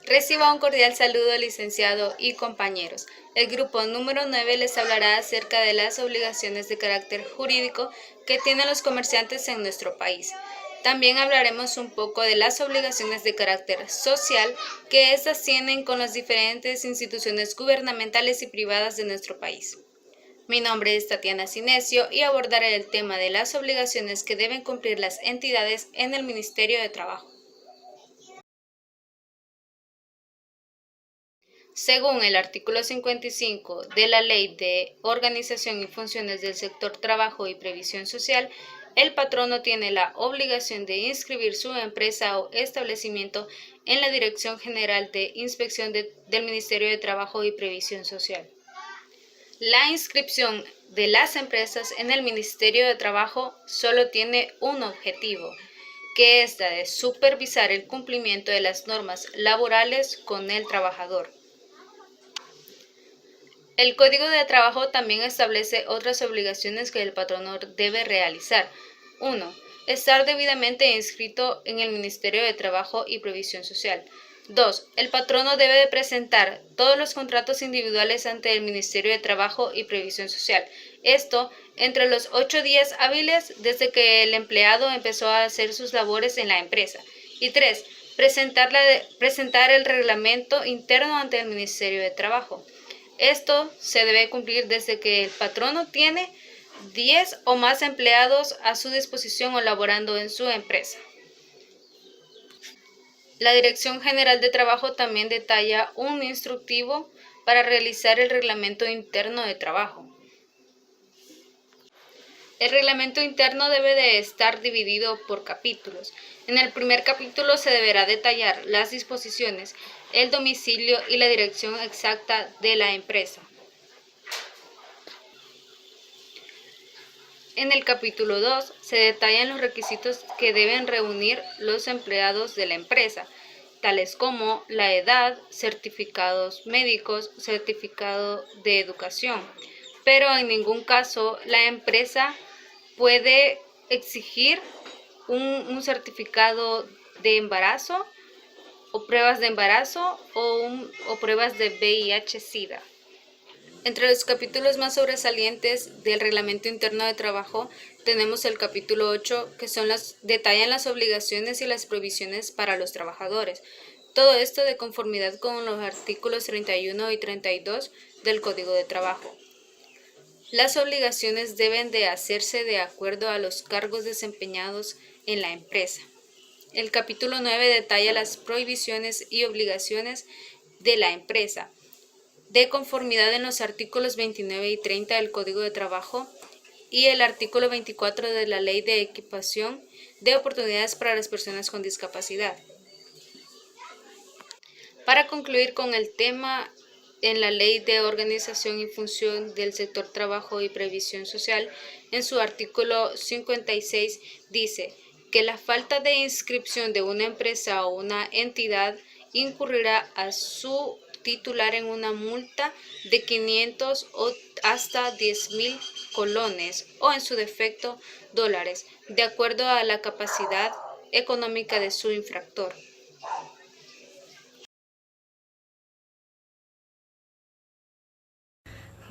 Reciba un cordial saludo, licenciado y compañeros. El grupo número 9 les hablará acerca de las obligaciones de carácter jurídico que tienen los comerciantes en nuestro país. También hablaremos un poco de las obligaciones de carácter social que éstas tienen con las diferentes instituciones gubernamentales y privadas de nuestro país. Mi nombre es Tatiana Cinesio y abordaré el tema de las obligaciones que deben cumplir las entidades en el Ministerio de Trabajo. Según el artículo 55 de la Ley de Organización y Funciones del Sector Trabajo y Previsión Social, el patrono tiene la obligación de inscribir su empresa o establecimiento en la Dirección General de Inspección del Ministerio de Trabajo y Previsión Social. La inscripción de las empresas en el Ministerio de Trabajo solo tiene un objetivo, que es la de supervisar el cumplimiento de las normas laborales con el trabajador. El Código de Trabajo también establece otras obligaciones que el patrono debe realizar. 1. Estar debidamente inscrito en el Ministerio de Trabajo y Previsión Social. 2. El patrono debe de presentar todos los contratos individuales ante el Ministerio de Trabajo y Previsión Social. Esto entre los 8 días hábiles desde que el empleado empezó a hacer sus labores en la empresa. Y 3. Presentar el reglamento interno ante el Ministerio de Trabajo. Esto se debe cumplir desde que el patrono tiene 10 o más empleados a su disposición o laborando en su empresa. La Dirección General de Trabajo también detalla un instructivo para realizar el reglamento interno de trabajo. El reglamento interno debe de estar dividido por capítulos. En el primer capítulo se deberá detallar las disposiciones, el domicilio y la dirección exacta de la empresa. En el capítulo 2 se detallan los requisitos que deben reunir los empleados de la empresa, tales como la edad, certificados médicos, certificado de educación. Pero en ningún caso la empresa puede exigir un certificado de embarazo o pruebas de embarazo o pruebas de VIH-Sida. Entre los capítulos más sobresalientes del Reglamento Interno de Trabajo tenemos el capítulo 8, que detallan las obligaciones y las provisiones para los trabajadores. Todo esto de conformidad con los artículos 31 y 32 del Código de Trabajo. Las obligaciones deben de hacerse de acuerdo a los cargos desempeñados en la empresa. El capítulo 9 detalla las prohibiciones y obligaciones de la empresa, de conformidad en los artículos 29 y 30 del Código de Trabajo y el artículo 24 de la Ley de Equiparación de Oportunidades para las Personas con Discapacidad. Para concluir con el tema, en la Ley de Organización y Función del Sector Trabajo y Previsión Social, en su artículo 56 dice que la falta de inscripción de una empresa o una entidad incurrirá a su titular en una multa de 500 o hasta 10,000 colones o en su defecto dólares, de acuerdo a la capacidad económica de su infractor.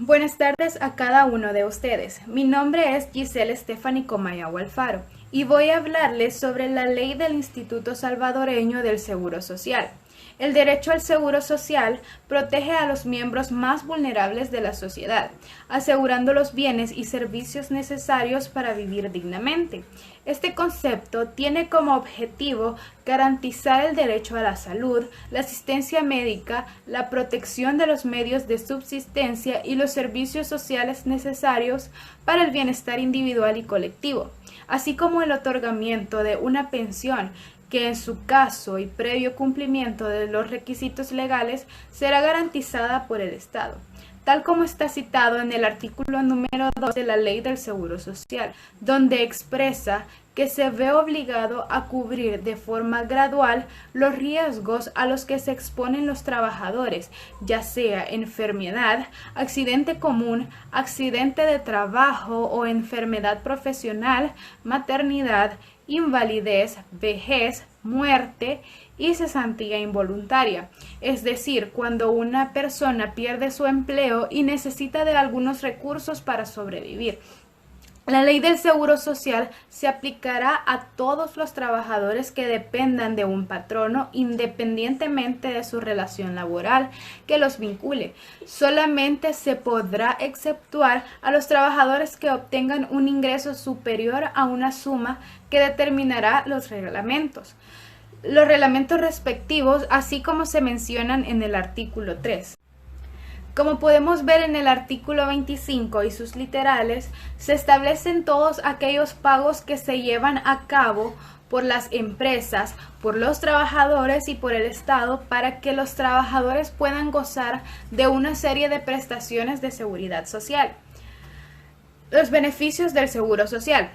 Buenas tardes a cada uno de ustedes. Mi nombre es Giselle Stephanie Comayagua Alfaro y voy a hablarles sobre la ley del Instituto Salvadoreño del Seguro Social. El derecho al seguro social protege a los miembros más vulnerables de la sociedad, asegurando los bienes y servicios necesarios para vivir dignamente. Este concepto tiene como objetivo garantizar el derecho a la salud, la asistencia médica, la protección de los medios de subsistencia y los servicios sociales necesarios para el bienestar individual y colectivo, así como el otorgamiento de una pensión que en su caso y previo cumplimiento de los requisitos legales será garantizada por el Estado, tal como está citado en el artículo número 2 de la Ley del Seguro Social, donde expresa que se ve obligado a cubrir de forma gradual los riesgos a los que se exponen los trabajadores, ya sea enfermedad, accidente común, accidente de trabajo o enfermedad profesional, maternidad, invalidez, vejez, muerte y cesantía involuntaria, es decir, cuando una persona pierde su empleo y necesita de algunos recursos para sobrevivir. La ley del Seguro Social se aplicará a todos los trabajadores que dependan de un patrono independientemente de su relación laboral que los vincule. Solamente se podrá exceptuar a los trabajadores que obtengan un ingreso superior a una suma que determinará los reglamentos. Los reglamentos respectivos, así como se mencionan en el artículo 3. Como podemos ver en el artículo 25 y sus literales, se establecen todos aquellos pagos que se llevan a cabo por las empresas, por los trabajadores y por el Estado para que los trabajadores puedan gozar de una serie de prestaciones de seguridad social. Los beneficios del Seguro Social.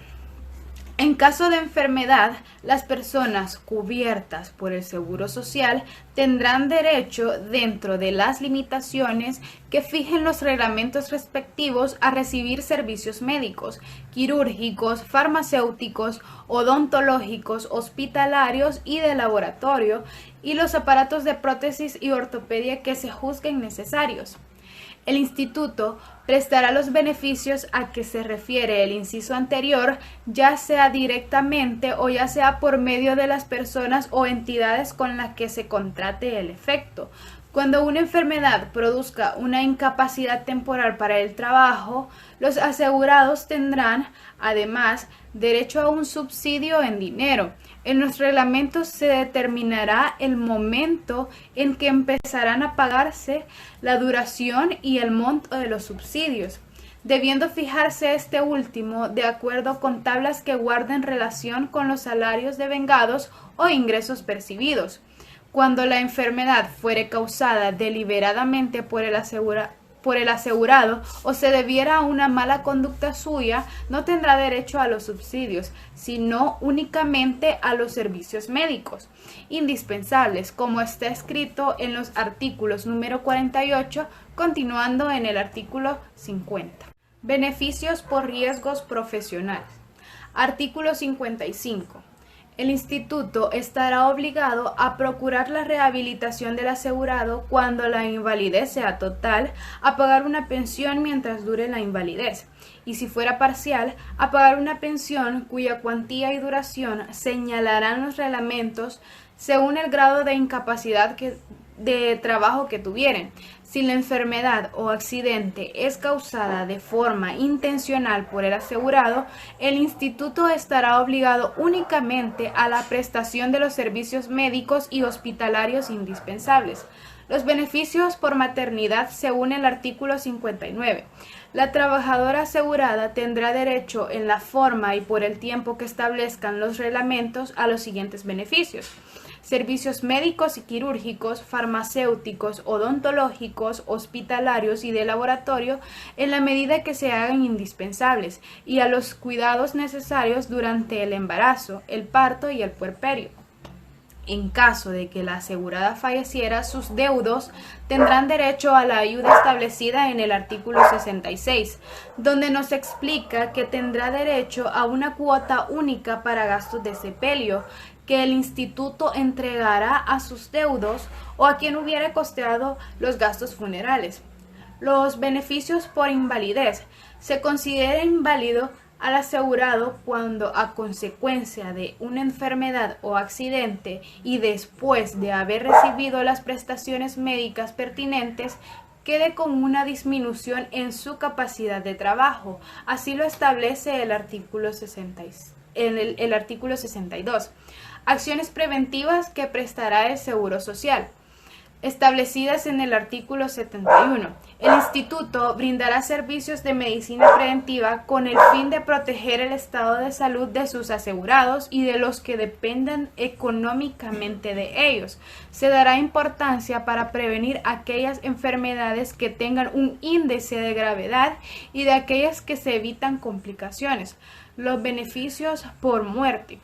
En caso de enfermedad, las personas cubiertas por el Seguro Social tendrán derecho, dentro de las limitaciones que fijen los reglamentos respectivos, a recibir servicios médicos, quirúrgicos, farmacéuticos, odontológicos, hospitalarios y de laboratorio, y los aparatos de prótesis y ortopedia que se juzguen necesarios. El instituto prestará los beneficios a que se refiere el inciso anterior, ya sea directamente o ya sea por medio de las personas o entidades con las que se contrate el efecto. Cuando una enfermedad produzca una incapacidad temporal para el trabajo, los asegurados tendrán, además, derecho a un subsidio en dinero. En los reglamentos se determinará el momento en que empezarán a pagarse, la duración y el monto de los subsidios, debiendo fijarse este último de acuerdo con tablas que guarden relación con los salarios devengados o ingresos percibidos. Cuando la enfermedad fuere causada deliberadamente por el asegurado o se debiera a una mala conducta suya, no tendrá derecho a los subsidios, sino únicamente a los servicios médicos indispensables, como está escrito en los artículos número 48, continuando en el artículo 50. Beneficios por riesgos profesionales. Artículo 55. El instituto estará obligado a procurar la rehabilitación del asegurado cuando la invalidez sea total, a pagar una pensión mientras dure la invalidez, y si fuera parcial, a pagar una pensión cuya cuantía y duración señalarán los reglamentos según el grado de incapacidad de trabajo que tuvieren. Si la enfermedad o accidente es causada de forma intencional por el asegurado, el instituto estará obligado únicamente a la prestación de los servicios médicos y hospitalarios indispensables. Los beneficios por maternidad según el artículo 59. La trabajadora asegurada tendrá derecho en la forma y por el tiempo que establezcan los reglamentos a los siguientes beneficios: servicios médicos y quirúrgicos, farmacéuticos, odontológicos, hospitalarios y de laboratorio en la medida que se hagan indispensables, y a los cuidados necesarios durante el embarazo, el parto y el puerperio. En caso de que la asegurada falleciera, sus deudos tendrán derecho a la ayuda establecida en el artículo 66, donde nos explica que tendrá derecho a una cuota única para gastos de sepelio, que el instituto entregará a sus deudos o a quien hubiera costeado los gastos funerales. Los beneficios por invalidez. Se considera inválido al asegurado cuando, a consecuencia de una enfermedad o accidente y después de haber recibido las prestaciones médicas pertinentes, quede con una disminución en su capacidad de trabajo. Así lo establece el artículo 62. Acciones preventivas que prestará el Seguro Social, establecidas en el artículo 71. El instituto brindará servicios de medicina preventiva con el fin de proteger el estado de salud de sus asegurados y de los que dependan económicamente de ellos. Se dará importancia para prevenir aquellas enfermedades que tengan un índice de gravedad y de aquellas que se evitan complicaciones. Los beneficios por muerte.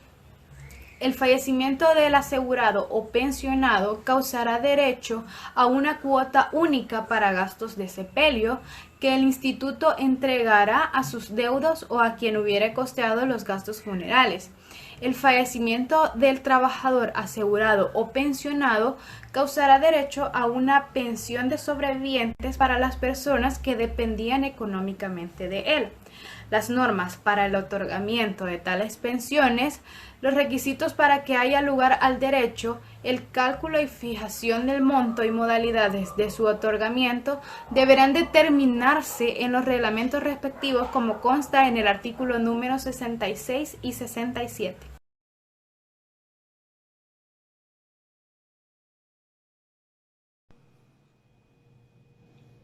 El fallecimiento del asegurado o pensionado causará derecho a una cuota única para gastos de sepelio que el instituto entregará a sus deudos o a quien hubiere costeado los gastos funerales. el fallecimiento del trabajador asegurado o pensionado causará derecho a una pensión de sobrevivientes para las personas que dependían económicamente de él. Las normas para el otorgamiento de tales pensiones, los requisitos para que haya lugar al derecho, el cálculo y fijación del monto y modalidades de su otorgamiento deberán determinarse en los reglamentos respectivos como consta en el artículo número 66 y 67.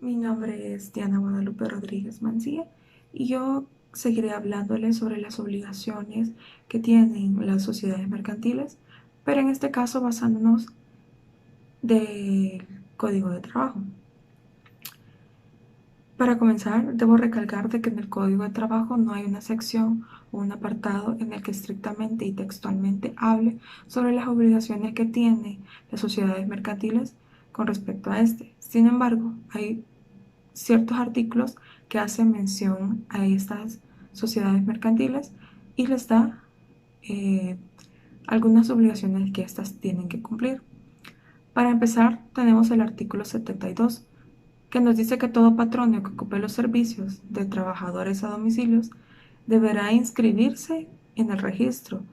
Mi nombre es Diana Guadalupe Rodríguez Mancilla y yo seguiré hablándoles sobre las obligaciones que tienen las sociedades mercantiles, pero en este caso basándonos del Código de Trabajo. Para comenzar, debo recalcar de que en el Código de Trabajo no hay una sección o un apartado en el que estrictamente y textualmente hable sobre las obligaciones que tienen las sociedades mercantiles con respecto a este. Sin embargo, hay ciertos artículos que hacen mención a estas sociedades mercantiles y les da algunas obligaciones que éstas tienen que cumplir. Para empezar, tenemos el artículo 72, que nos dice que todo patrono que ocupe los servicios de trabajadores a domicilios deberá inscribirse en el registro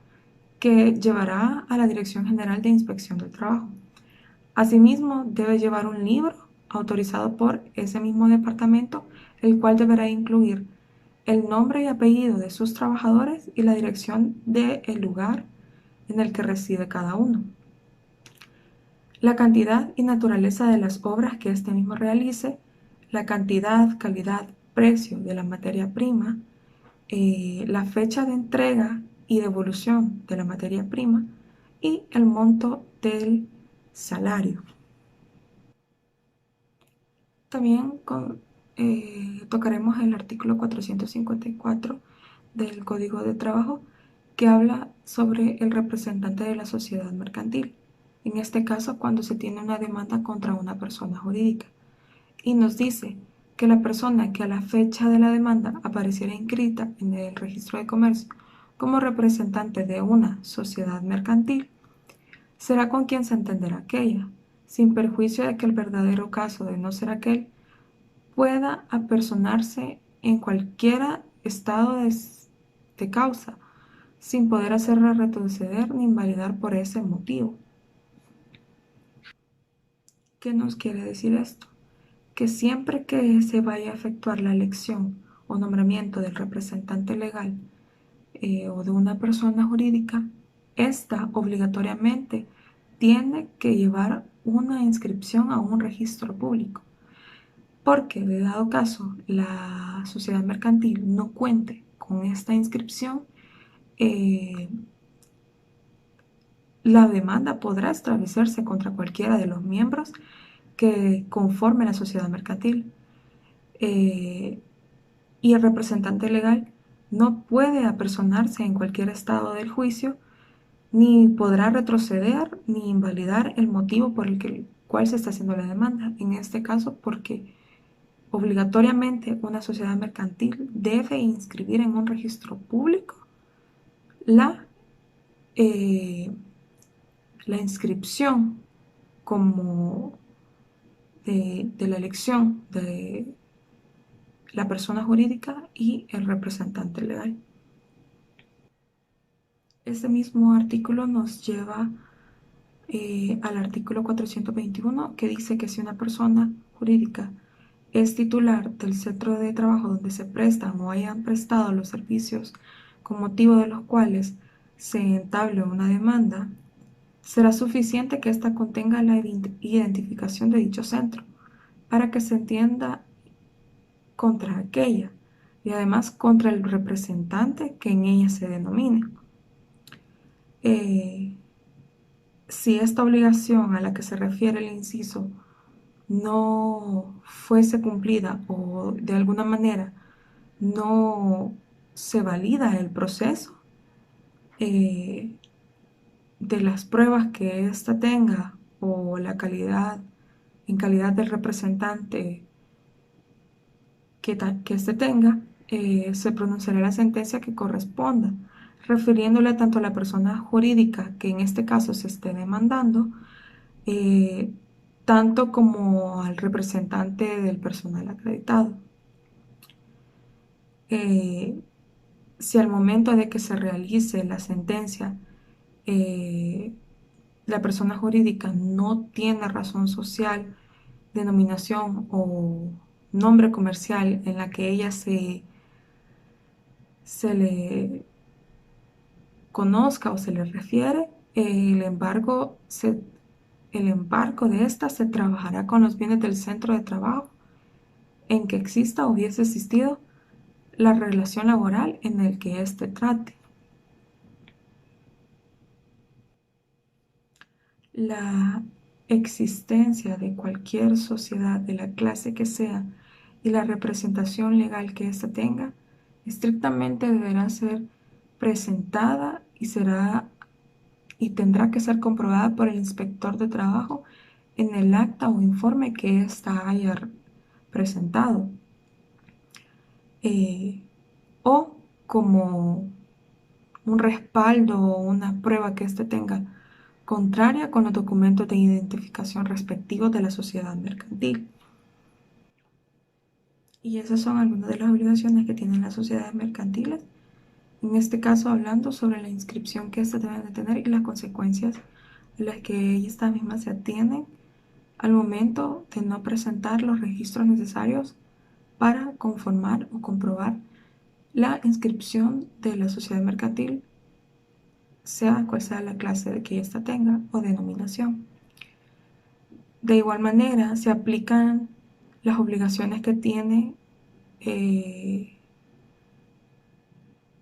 que llevará a la Dirección General de Inspección del Trabajo. Asimismo, debe llevar un libro autorizado por ese mismo departamento, el cual deberá incluir el nombre y apellido de sus trabajadores y la dirección del lugar en el que reside cada uno. La cantidad y naturaleza de las obras que éste mismo realice, la cantidad, calidad, precio de la materia prima, la fecha de entrega y devolución de la materia prima y el monto del salario. También tocaremos el artículo 454 del Código de Trabajo, que habla sobre el representante de la sociedad mercantil. En este caso, cuando se tiene una demanda contra una persona jurídica. Y nos dice que la persona que a la fecha de la demanda apareciera inscrita en el registro de comercio como representante de una sociedad mercantil, será con quien se entenderá aquella, sin perjuicio de que el verdadero caso de no ser aquel pueda apersonarse en cualquiera estado de causa, sin poder hacerla retroceder ni invalidar por ese motivo. ¿Qué nos quiere decir esto? Que siempre que se vaya a efectuar la elección o nombramiento del representante legal o de una persona jurídica, esta obligatoriamente tiene que llevar una inscripción a un registro público, porque de dado caso la sociedad mercantil no cuente con esta inscripción, la demanda podrá establecerse contra cualquiera de los miembros que conformen la sociedad mercantil. Y el representante legal no puede apersonarse en cualquier estado del juicio, ni podrá retroceder ni invalidar el motivo por el cual se está haciendo la demanda. En este caso, porque obligatoriamente una sociedad mercantil debe inscribir en un registro público la inscripción como de la elección de la persona jurídica y el representante legal. Este mismo artículo nos lleva al artículo 421, que dice que si una persona jurídica es titular del centro de trabajo donde se prestan o hayan prestado los servicios con motivo de los cuales se entable una demanda, será suficiente que ésta contenga la identificación de dicho centro para que se entienda contra aquella y además contra el representante que en ella se denomine. Si esta obligación a la que se refiere el inciso no fuese cumplida o de alguna manera no se valida el proceso de las pruebas que ésta tenga o la calidad, en calidad del representante que éste tenga, se pronunciará la sentencia que corresponda refiriéndole tanto a la persona jurídica que en este caso se esté demandando, tanto como al representante del personal acreditado. Si al momento de que se realice la sentencia, la persona jurídica no tiene razón social, denominación o nombre comercial en la que ella se le conozca o se le refiere, el embargo de ésta se trabajará con los bienes del centro de trabajo en que exista o hubiese existido la relación laboral en el que éste trate. La existencia de cualquier sociedad de la clase que sea y la representación legal que ésta tenga, estrictamente deberá ser presentada y tendrá que ser comprobada por el inspector de trabajo en el acta o informe que ésta haya presentado, o como un respaldo o una prueba que éste tenga contraria con los documentos de identificación respectivos de la sociedad mercantil. Y esas son algunas de las obligaciones que tienen las sociedades mercantiles, en este caso hablando sobre la inscripción que éstas deben de tener y las consecuencias a las que estas mismas se atienen al momento de no presentar los registros necesarios para conformar o comprobar la inscripción de la sociedad mercantil, sea cual sea la clase de que ésta tenga o denominación. De igual manera, se aplican las obligaciones que tiene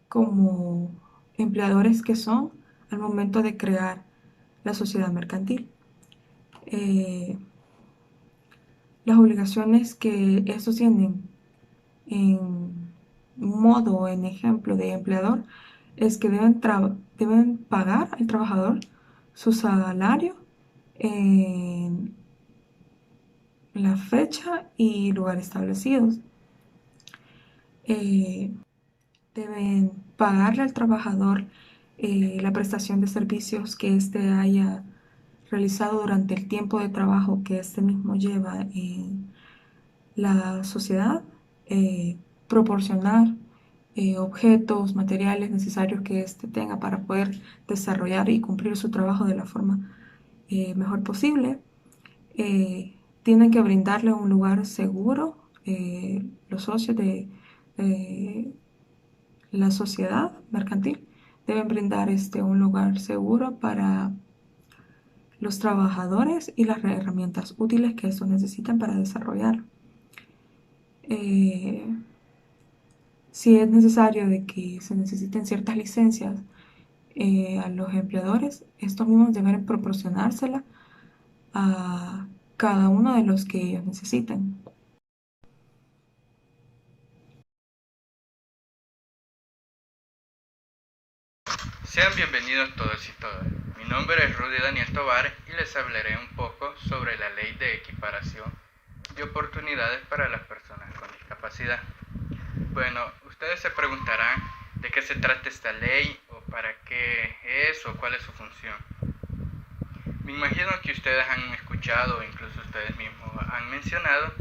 como empleadores que son al momento de crear la sociedad mercantil. Las obligaciones que estos tienen en modo o en ejemplo de empleador es que deben pagar al trabajador su salario en la fecha y lugar establecidos. Deben pagarle al trabajador la prestación de servicios que éste haya realizado durante el tiempo de trabajo que éste mismo lleva en la sociedad, proporcionar objetos, materiales necesarios que éste tenga para poder desarrollar y cumplir su trabajo de la forma mejor posible. Tienen que brindarle un lugar seguro, los socios de la sociedad mercantil deben brindar un lugar seguro para los trabajadores y las herramientas útiles que estos necesitan para desarrollar. Si es necesario de que se necesiten ciertas licencias a los empleadores, estos mismos deben proporcionársela a cada uno de los que ellos necesiten. Sean bienvenidos todos y todas. Mi nombre es Rudy Daniel Tovar y les hablaré un poco sobre la Ley de Equiparación de Oportunidades para las Personas con Discapacidad. Bueno, ustedes se preguntarán de qué se trata esta ley o para qué es o cuál es su función. Me imagino que ustedes han escuchado o incluso ustedes mismos han mencionado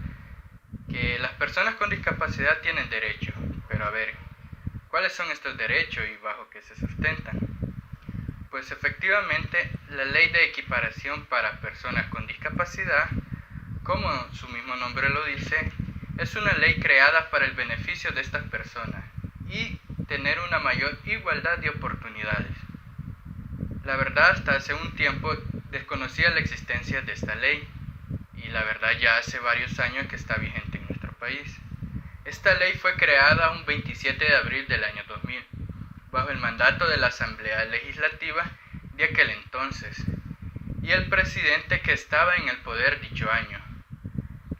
que las personas con discapacidad tienen derechos, pero a ver, ¿cuáles son estos derechos y bajo qué se sustentan? Pues efectivamente, la Ley de Equiparación para Personas con Discapacidad, como su mismo nombre lo dice, es una ley creada para el beneficio de estas personas y tener una mayor igualdad de oportunidades. La verdad, hasta hace un tiempo desconocía la existencia de esta ley y la verdad ya hace varios años que está vigente en nuestro país. Esta ley fue creada un 27 de abril del año 2000, bajo el mandato de la Asamblea Legislativa de aquel entonces, y el presidente que estaba en el poder dicho año,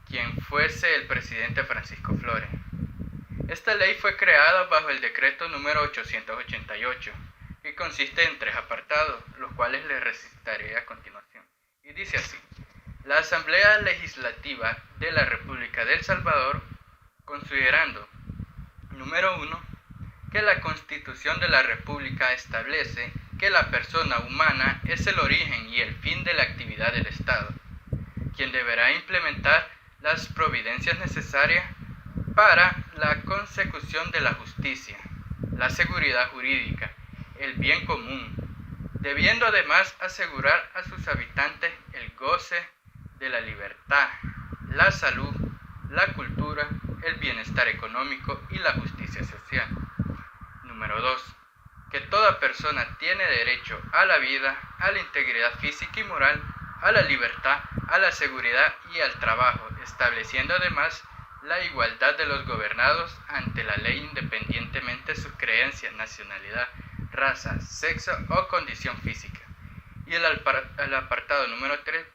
quien fuese el presidente Francisco Flores. Esta ley fue creada bajo el decreto número 888, que consiste en 3 apartados, los cuales les recitaré a continuación. Y dice así: la Asamblea Legislativa de la República de El Salvador, considerando, número 1, que la Constitución de la República establece que la persona humana es el origen y el fin de la actividad del Estado, quien deberá implementar las providencias necesarias para la consecución de la justicia, la seguridad jurídica, el bien común, debiendo además asegurar a sus habitantes el goce de la libertad, la salud, la cultura, el bienestar económico y la justicia social. Número 2. Que toda persona tiene derecho a la vida, a la integridad física y moral, a la libertad, a la seguridad y al trabajo, estableciendo además la igualdad de los gobernados ante la ley independientemente de sus creencias, nacionalidad, raza, sexo o condición física. Y el apartado número 3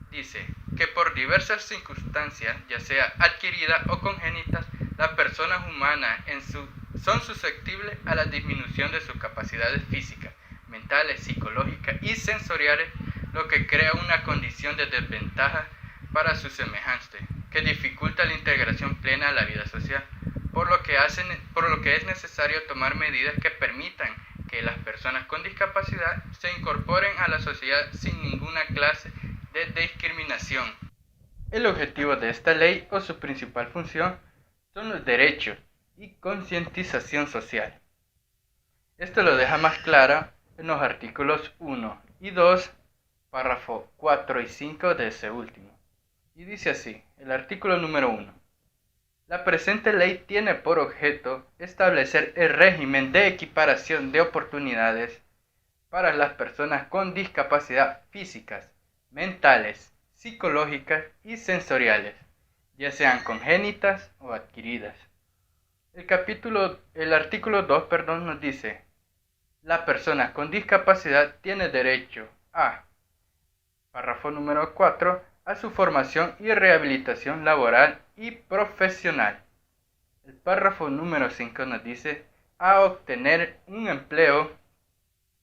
dice que por diversas circunstancias, ya sea adquiridas o congénitas, las personas humanas son susceptibles a la disminución de sus capacidades físicas, mentales, psicológicas y sensoriales, lo que crea una condición de desventaja para sus semejantes, que dificulta la integración plena a la vida social, por lo que es necesario tomar medidas que permitan que las personas con discapacidad se incorporen a la sociedad sin ninguna clase de discriminación. El objetivo de esta ley o su principal función son los derechos y concientización social. Esto lo deja más claro en los artículos 1 y 2, párrafo 4 y 5 de ese último. Y dice así, el artículo número 1. La presente ley tiene por objeto establecer el régimen de equiparación de oportunidades para las personas con discapacidad físicas, mentales, psicológicas y sensoriales, ya sean congénitas o adquiridas. El artículo 2, nos dice: la persona con discapacidad tiene derecho a, párrafo número 4, a su formación y rehabilitación laboral y profesional. El párrafo número 5 nos dice a obtener un empleo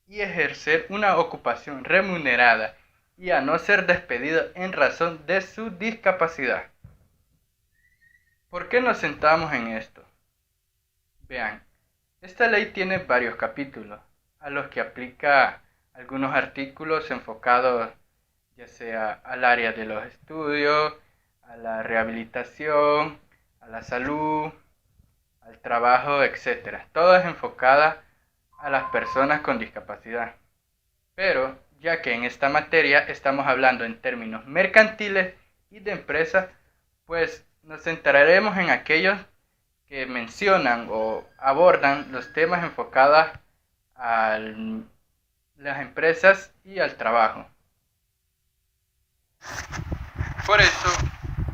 y ejercer una ocupación remunerada y a no ser despedido en razón de su discapacidad. ¿Por qué nos centramos en esto? Vean, esta ley tiene varios capítulos, a los que aplica algunos artículos enfocados ya sea al área de los estudios, a la rehabilitación, a la salud, al trabajo, etc. Todas enfocadas a las personas con discapacidad. Pero, ya que en esta materia estamos hablando en términos mercantiles y de empresas, pues nos centraremos en aquellos que mencionan o abordan los temas enfocados a las empresas y al trabajo. Por eso,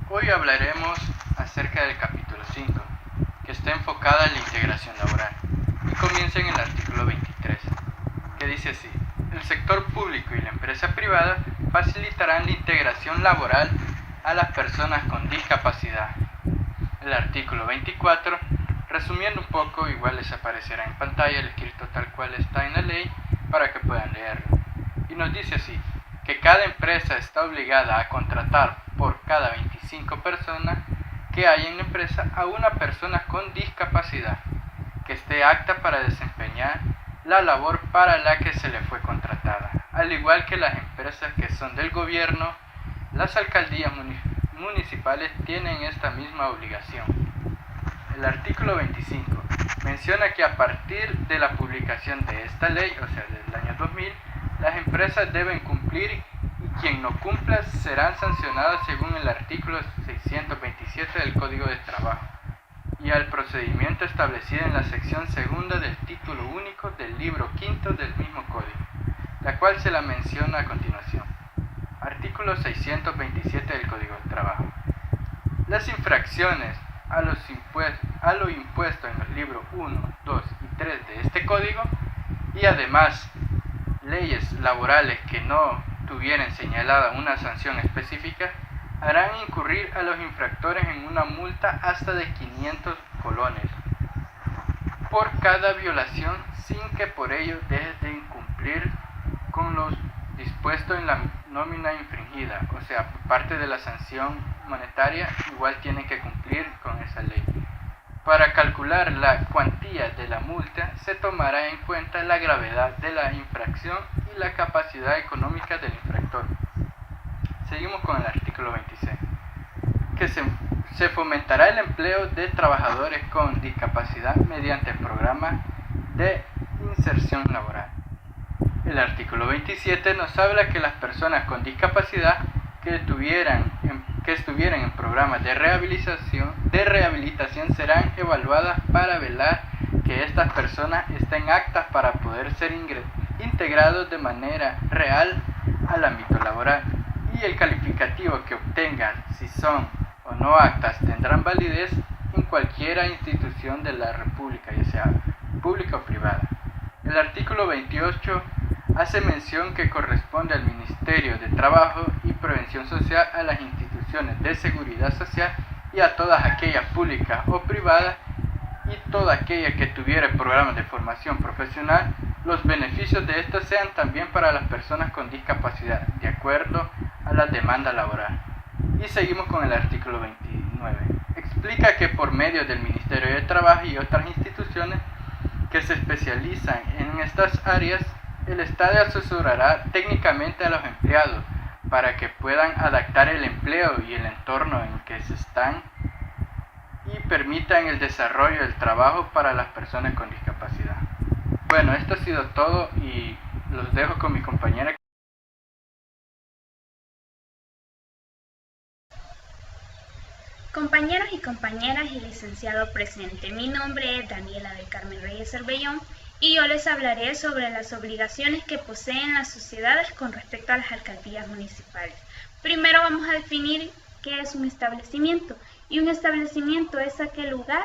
hoy hablaremos acerca del capítulo 5, que está enfocada en la integración laboral, y comienza en el artículo 23, que dice así: el sector público y la empresa privada facilitarán la integración laboral a las personas con discapacidad. El artículo 24, resumiendo un poco, igual les aparecerá en pantalla el escrito tal cual está en la ley para que puedan leerlo. Y nos dice así: que cada empresa está obligada a contratar por cada 25 personas que hay en la empresa a una persona con discapacidad que esté apta para desempeñar la labor para la que se le fue contratada, al igual que las empresas que son del gobierno. Las alcaldías municipales tienen esta misma obligación. El artículo 25 menciona que a partir de la publicación de esta ley, o sea, del año 2000, las empresas deben cumplir y quien no cumpla serán sancionados según el artículo 627 del Código de Trabajo y al procedimiento establecido en la sección segunda del título único del libro quinto del mismo código, la cual se la menciona a continuación. Artículo 627 del Código de Trabajo. Las infracciones a lo impuesto en los libros 1, 2 y 3 de este código y además leyes laborales que no tuvieran señalada una sanción específica harán incurrir a los infractores en una multa hasta de 500 colones por cada violación sin que por ello dejes de incumplir con los dispuesto en la nómina infringida, o sea, parte de la sanción monetaria igual tienen que cumplir con esa ley. Para calcular la cuantía de la multa se tomará en cuenta la gravedad de la infracción y la capacidad económica del infractor. Seguimos con el artículo 26, que se fomentará el empleo de trabajadores con discapacidad mediante programas de inserción laboral. El artículo 27 nos habla que las personas con discapacidad que estuvieran en programas de rehabilitación serán evaluadas para velar que estas personas estén aptas para poder ser integrados de manera real al ámbito laboral, y el calificativo que obtengan, si son o no aptas, tendrán validez en cualquier institución de la República, ya sea pública o privada. El artículo 28 hace mención que corresponde al Ministerio de Trabajo y Prevención Social, a las instituciones de seguridad social y a todas aquellas públicas o privadas y toda aquella que tuviera programas de formación profesional, los beneficios de estos sean también para las personas con discapacidad, de acuerdo a la demanda laboral. Y seguimos con el artículo 29. Explica que por medio del Ministerio de Trabajo y otras instituciones que se especializan en estas áreas, el Estado asesorará técnicamente a los empleados para que puedan adaptar el empleo y el entorno en que se están y permitan el desarrollo del trabajo para las personas con discapacidad. Bueno, esto ha sido todo y los dejo con mi compañera. Compañeros y compañeras y licenciado presente, mi nombre es Daniela del Carmen Reyes Cervellón y yo les hablaré sobre las obligaciones que poseen las sociedades con respecto a las alcaldías municipales. Primero vamos a definir qué es un establecimiento, y un establecimiento es aquel lugar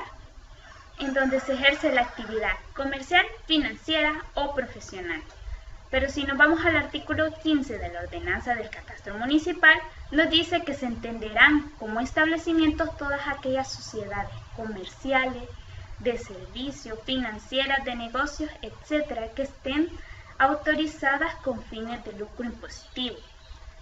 en donde se ejerce la actividad comercial, financiera o profesional. Pero si nos vamos al artículo 15 de la Ordenanza del Catastro Municipal, nos dice que se entenderán como establecimientos todas aquellas sociedades comerciales, de servicio, financieras, de negocios, etcétera, que estén autorizadas con fines de lucro impositivo.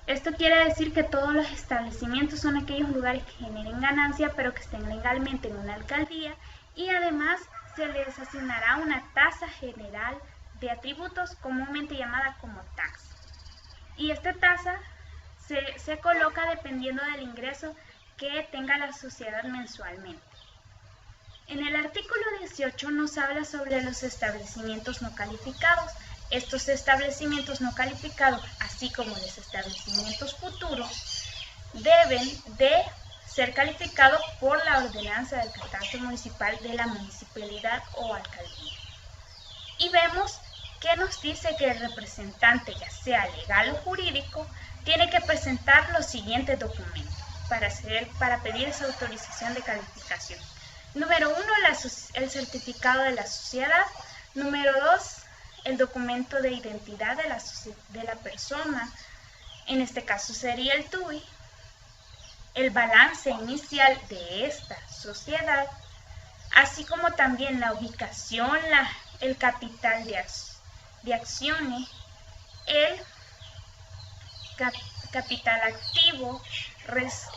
Esto quiere decir que todos los establecimientos son aquellos lugares que generen ganancia, pero que estén legalmente en una alcaldía, y además se les asignará una tasa general de atributos comúnmente llamada como taxa. Y esta tasa se coloca dependiendo del ingreso que tenga la sociedad mensualmente. En el artículo 18 nos habla sobre los establecimientos no calificados. Estos establecimientos no calificados, así como los establecimientos futuros, deben de ser calificados por la ordenanza del catastro municipal de la municipalidad o alcaldía. Y vemos que nos dice que el representante, ya sea legal o jurídico, tiene que presentar los siguientes documentos para pedir esa autorización de calificación. Número 1, el certificado de la sociedad. Número 2, el documento de identidad de la persona, en este caso sería el TUI, el balance inicial de esta sociedad, así como también la ubicación, el capital de acciones, el capital activo,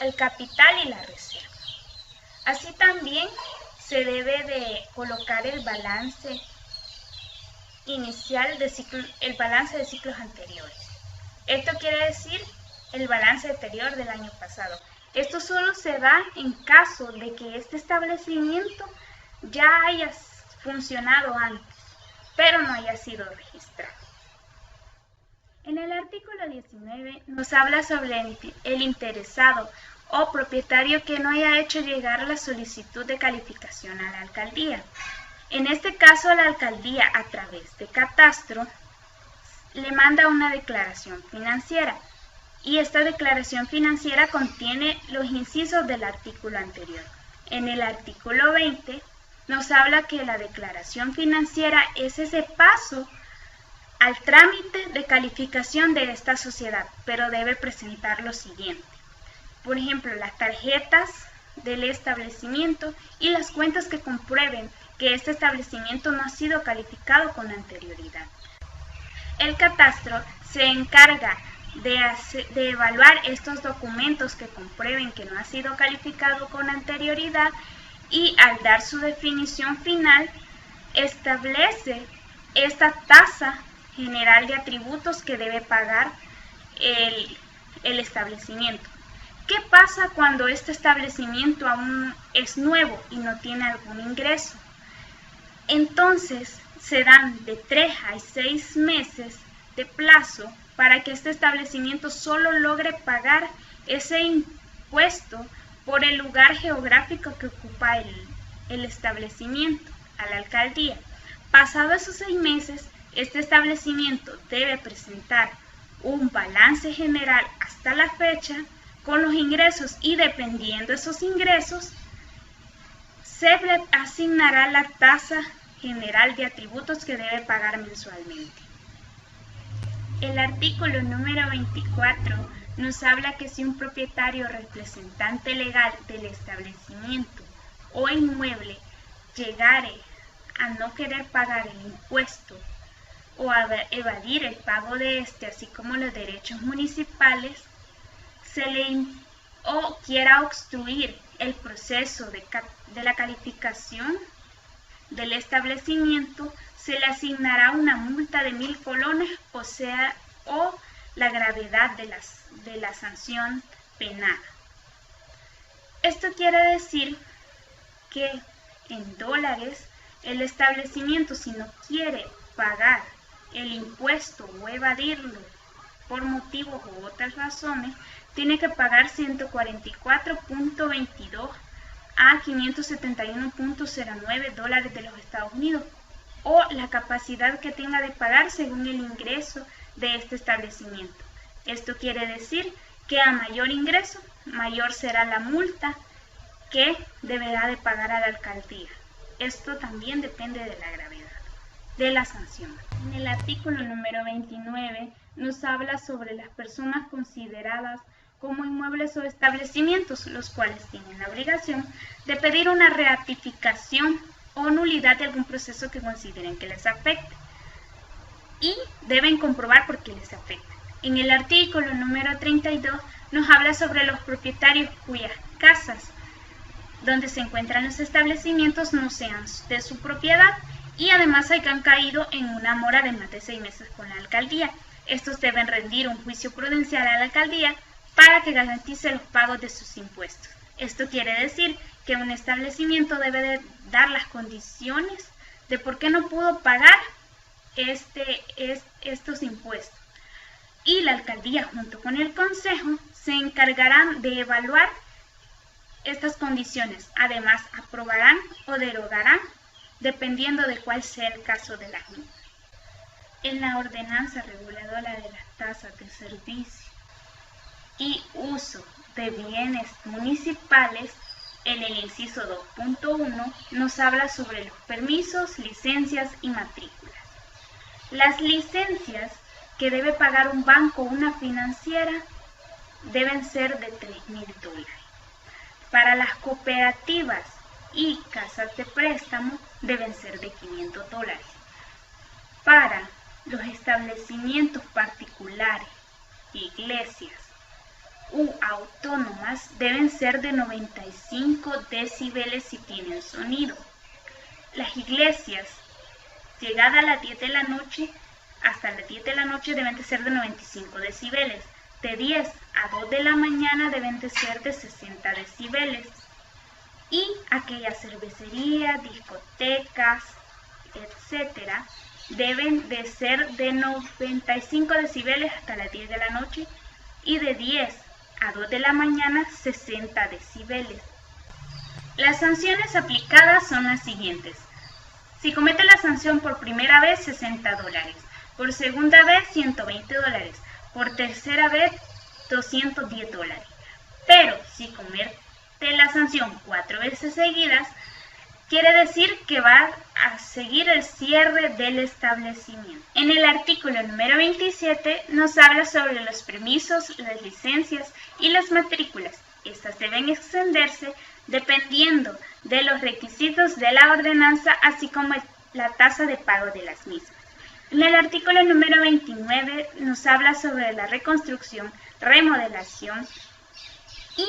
el capital y la reserva. Así también se debe de colocar el balance inicial el balance de ciclos anteriores. Esto quiere decir el balance anterior del año pasado. Esto solo se da en caso de que este establecimiento ya haya funcionado antes, pero no haya sido registrado. En el artículo 19 nos habla sobre el interesado o propietario que no haya hecho llegar la solicitud de calificación a la alcaldía. En este caso, la alcaldía, a través de catastro, le manda una declaración financiera, y esta declaración financiera contiene los incisos del artículo anterior. En el artículo 20 nos habla que la declaración financiera es ese paso al trámite de calificación de esta sociedad, pero debe presentar lo siguiente. Por ejemplo, las tarjetas del establecimiento y las cuentas que comprueben que este establecimiento no ha sido calificado con anterioridad. El catastro se encarga de evaluar estos documentos que comprueben que no ha sido calificado con anterioridad y al dar su definición final establece esta tasa general de atributos que debe pagar el establecimiento. ¿Qué pasa cuando este establecimiento aún es nuevo y no tiene algún ingreso? Entonces se dan de 3 a 6 meses de plazo para que este establecimiento solo logre pagar ese impuesto por el lugar geográfico que ocupa el establecimiento a la alcaldía. Pasados esos 6 meses, este establecimiento debe presentar un balance general hasta la fecha con los ingresos y dependiendo de esos ingresos, se le asignará la tasa general de atributos que debe pagar mensualmente. El artículo número 24 nos habla que si un propietario o representante legal del establecimiento o inmueble llegare a no querer pagar el impuesto o a evadir el pago de este, así como los derechos municipales, o quiera obstruir el proceso de la calificación del establecimiento, se le asignará una multa de 1000 colones, o la gravedad de la sanción penada. Esto quiere decir que en dólares el establecimiento, si no quiere pagar el impuesto o evadirlo por motivos u otras razones, tiene que pagar 144.22 a 571.09 dólares de los Estados Unidos, o la capacidad que tenga de pagar según el ingreso de este establecimiento. Esto quiere decir que a mayor ingreso, mayor será la multa que deberá de pagar a la alcaldía. Esto también depende de la gravedad de la sanción. En el artículo número 29 nos habla sobre las personas consideradas como inmuebles o establecimientos, los cuales tienen la obligación de pedir una ratificación o nulidad de algún proceso que consideren que les afecte y deben comprobar por qué les afecta. En el artículo número 32 nos habla sobre los propietarios cuyas casas donde se encuentran los establecimientos no sean de su propiedad y además hayan caído en una mora de más de 6 meses con la alcaldía. Estos deben rendir un juicio prudencial a la alcaldía para que garantice los pagos de sus impuestos. Esto quiere decir que un establecimiento debe de dar las condiciones de por qué no pudo pagar estos impuestos. Y la alcaldía junto con el consejo se encargarán de evaluar estas condiciones. Además, aprobarán o derogarán dependiendo de cuál sea el caso de la misma. En la ordenanza reguladora de las tasas de servicio y uso de bienes municipales, en el inciso 2.1 nos habla sobre los permisos, licencias y matrículas. Las licencias que debe pagar un banco o una financiera deben ser de 3.000 dólares. Para las cooperativas y casas de préstamo deben ser de 500 dólares. Para los establecimientos particulares, iglesias u autónomas deben ser de 95 decibeles si tienen sonido. Las iglesias, llegada a las 10 de la noche, hasta las 10 de la noche deben de ser de 95 decibeles. De 10 a 2 de la mañana deben de ser de 60 decibeles. Y aquellas cervecerías, discotecas, etcétera, deben de ser de 95 decibeles hasta las 10 de la noche y de 10 a 2 de la mañana 60 decibeles. Las sanciones aplicadas son las siguientes. Si comete la sanción por primera vez, 60 dólares. Por segunda vez, 120 dólares. Por tercera vez, 210 dólares. Pero si comete la sanción 4 veces seguidas, quiere decir que va a seguir el cierre del establecimiento. En el artículo número 27 nos habla sobre los permisos, las licencias y las matrículas. Estas deben extenderse dependiendo de los requisitos de la ordenanza, así como la tasa de pago de las mismas. En el artículo número 29 nos habla sobre la reconstrucción, remodelación y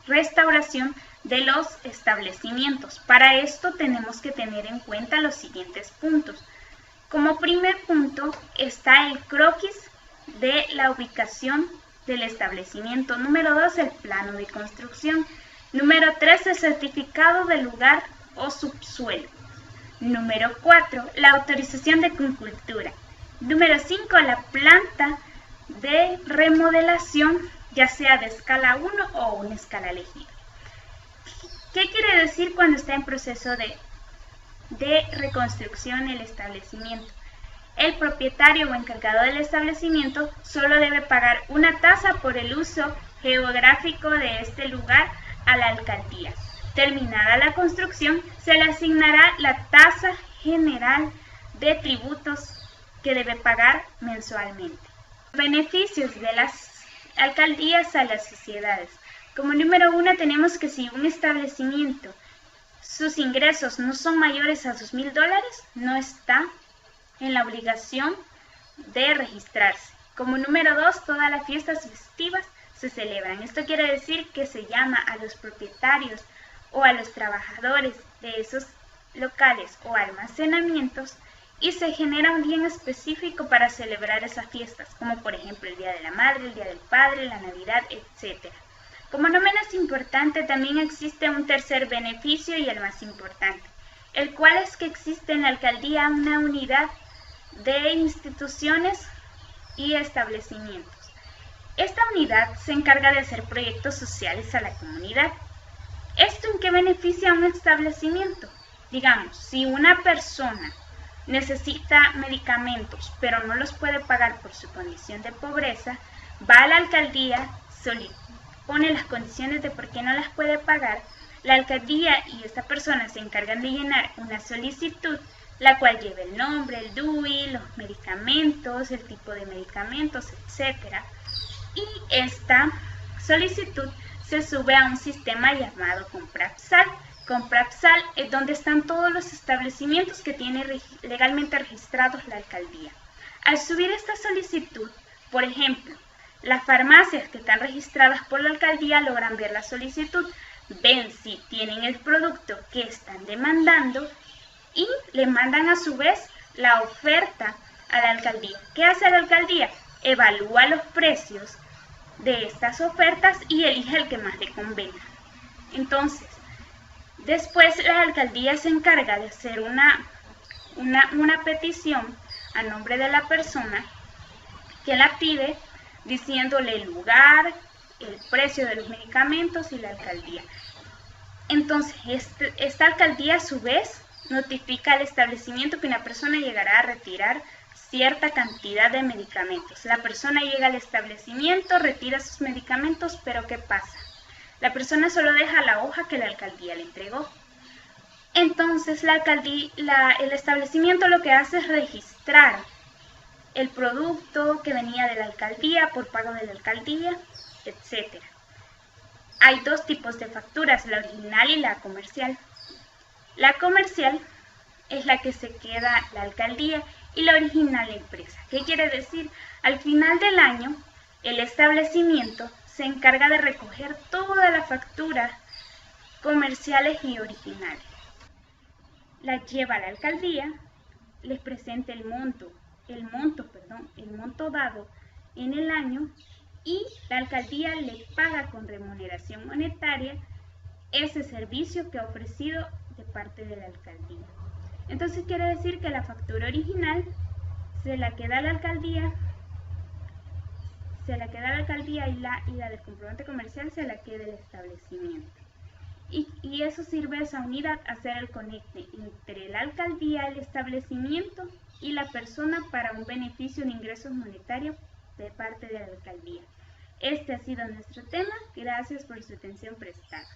restauración de los establecimientos. Para esto tenemos que tener en cuenta los siguientes puntos. Como primer punto está el croquis de la ubicación del establecimiento. Número 2, el plano de construcción. Número 3, el certificado del lugar o subsuelo. Número 4, la autorización de cultura. Número 5, la planta de remodelación, ya sea de escala 1 o una escala elegida. ¿Qué quiere decir cuando está en proceso de reconstrucción el establecimiento? El propietario o encargado del establecimiento solo debe pagar una tasa por el uso geográfico de este lugar a la alcaldía. Terminada la construcción, se le asignará la tasa general de tributos que debe pagar mensualmente. Beneficios de las alcaldías a las sociedades. Como número 1 tenemos que si un establecimiento, sus ingresos no son mayores a $2,000, no está en la obligación de registrarse. Como número 2, todas las fiestas festivas se celebran. Esto quiere decir que se llama a los propietarios o a los trabajadores de esos locales o almacenamientos y se genera un día específico para celebrar esas fiestas, como por ejemplo el Día de la Madre, el Día del Padre, la Navidad, etc. Como no menos importante, también existe un tercer beneficio y el más importante, el cual es que existe en la alcaldía una unidad de instituciones y establecimientos. Esta unidad se encarga de hacer proyectos sociales a la comunidad. ¿Esto en qué beneficia a un establecimiento? Digamos, si una persona necesita medicamentos, pero no los puede pagar por su condición de pobreza, va a la alcaldía, pone las condiciones de por qué no las puede pagar, la alcaldía y esta persona se encargan de llenar una solicitud, la cual lleva el nombre, el DUI, los medicamentos, el tipo de medicamentos, etc. Y esta solicitud se sube a un sistema llamado Comprapsal. Comprapsal es donde están todos los establecimientos que tiene legalmente registrados la alcaldía. Al subir esta solicitud, por ejemplo, las farmacias que están registradas por la alcaldía logran ver la solicitud, ven si tienen el producto que están demandando y le mandan a su vez la oferta a la alcaldía. ¿Qué hace la alcaldía? Evalúa los precios de estas ofertas y elige el que más le convenga. Entonces, después la alcaldía se encarga de hacer una petición a nombre de la persona que la pide, diciéndole el lugar, el precio de los medicamentos y la alcaldía. Entonces, esta alcaldía a su vez notifica al establecimiento que una persona llegará a retirar cierta cantidad de medicamentos. La persona llega al establecimiento, retira sus medicamentos, pero ¿qué pasa? La persona solo deja la hoja que la alcaldía le entregó. Entonces el establecimiento lo que hace es registrar el producto que venía de la alcaldía por pago de la alcaldía, etc. Hay dos tipos de facturas, la original y la comercial. La comercial es la que se queda la alcaldía y la original la empresa. ¿Qué quiere decir? Al final del año, el establecimiento se encarga de recoger todas las facturas comerciales y originales. Las lleva a la alcaldía, les presenta el monto dado en el año y la alcaldía le paga con remuneración monetaria ese servicio que ha ofrecido de parte de la alcaldía. Entonces quiere decir que la factura original se la queda a la alcaldía, y la del comprobante comercial se la queda el establecimiento. Y eso sirve a esa unidad a hacer el conecte entre la alcaldía, el establecimiento y la persona para un beneficio de ingresos monetarios de parte de la alcaldía. Este ha sido nuestro tema. Gracias por su atención prestada.